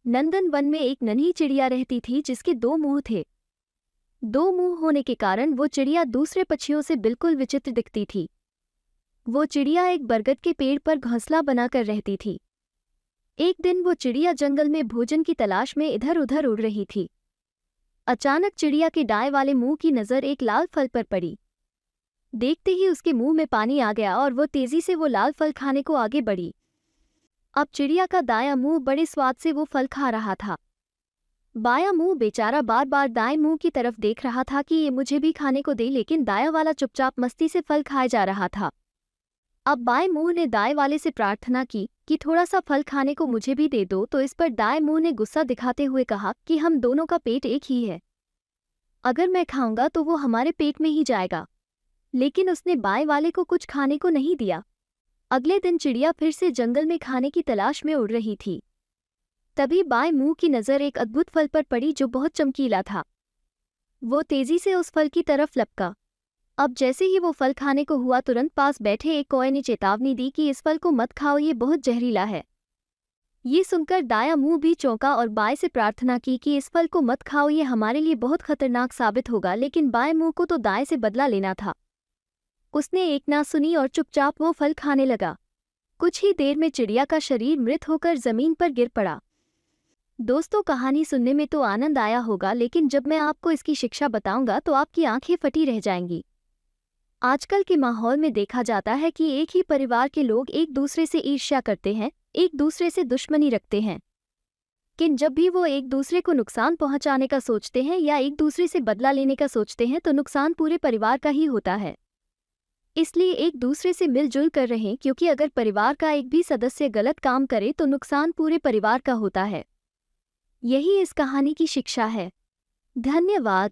नंदन one में एक नन्ही चिड़िया रहती थी जिसके दो मुंह थे। दो मुंह होने के कारण वो चिड़िया दूसरे पक्षियों से बिल्कुल विचित्र दिखती थी। वो चिड़िया एक बरगद के पेड़ पर घोंसला बनाकर रहती थी। एक दिन वो चिड़िया जंगल में भोजन की तलाश में इधर उधर उड़ रही थी। अचानक चिड़िया के दाएं वाले मुंह की नज़र एक लाल फल पर पड़ी। देखते ही उसके मुंह में पानी आ गया और वो तेजी से वो लाल फल खाने को आगे बढ़ी। अब चिड़िया का दायां मुंह बड़े स्वाद से वो फल खा रहा था। बायां मुंह बेचारा बार बार दाएं मुंह की तरफ देख रहा था कि ये मुझे भी खाने को दे, लेकिन दायां वाला चुपचाप मस्ती से फल खाए जा रहा था। अब बाएं मुंह ने दाएं वाले से प्रार्थना की कि थोड़ा सा फल खाने को मुझे भी दे दो, तो इस पर दाएं मुंह ने गुस्सा दिखाते हुए कहा कि हम दोनों का पेट एक ही है, अगर मैं खाऊंगा तो वो हमारे पेट में ही जाएगा। लेकिन उसने बाएं वाले को कुछ खाने को नहीं दिया। अगले दिन चिड़िया फिर से जंगल में खाने की तलाश में उड़ रही थी। तभी बाएं मुंह की नज़र एक अद्भुत फल पर पड़ी जो बहुत चमकीला था। वो तेजी से उस फल की तरफ लपका। अब जैसे ही वो फल खाने को हुआ, तुरंत पास बैठे एक कौवे ने चेतावनी दी कि इस फल को मत खाओ, ये बहुत जहरीला है। ये सुनकर दायां मुंह भी चौंका और बाएं से प्रार्थना की कि इस फल को मत खाओ, ये हमारे लिए बहुत खतरनाक साबित होगा। लेकिन बाएं मुंह को तो दाएं से बदला लेना था। उसने एक ना सुनी और चुपचाप वो फल खाने लगा। कुछ ही देर में चिड़िया का शरीर मृत होकर जमीन पर गिर पड़ा। दोस्तों, कहानी सुनने में तो आनंद आया होगा, लेकिन जब मैं आपको इसकी शिक्षा बताऊंगा तो आपकी आंखें फटी रह जाएंगी। आजकल के माहौल में देखा जाता है कि एक ही परिवार के लोग एक दूसरे से ईर्ष्या करते हैं, एक दूसरे से दुश्मनी रखते हैं। लेकिन जब भी वो एक दूसरे को नुकसान पहुंचाने का सोचते हैं या एक दूसरे से बदला लेने का सोचते हैं तो नुकसान पूरे परिवार का ही होता है। इसलिए एक दूसरे से मिलजुल कर रहें, क्योंकि अगर परिवार का एक भी सदस्य गलत काम करे तो नुकसान पूरे परिवार का होता है। यही इस कहानी की शिक्षा है। धन्यवाद।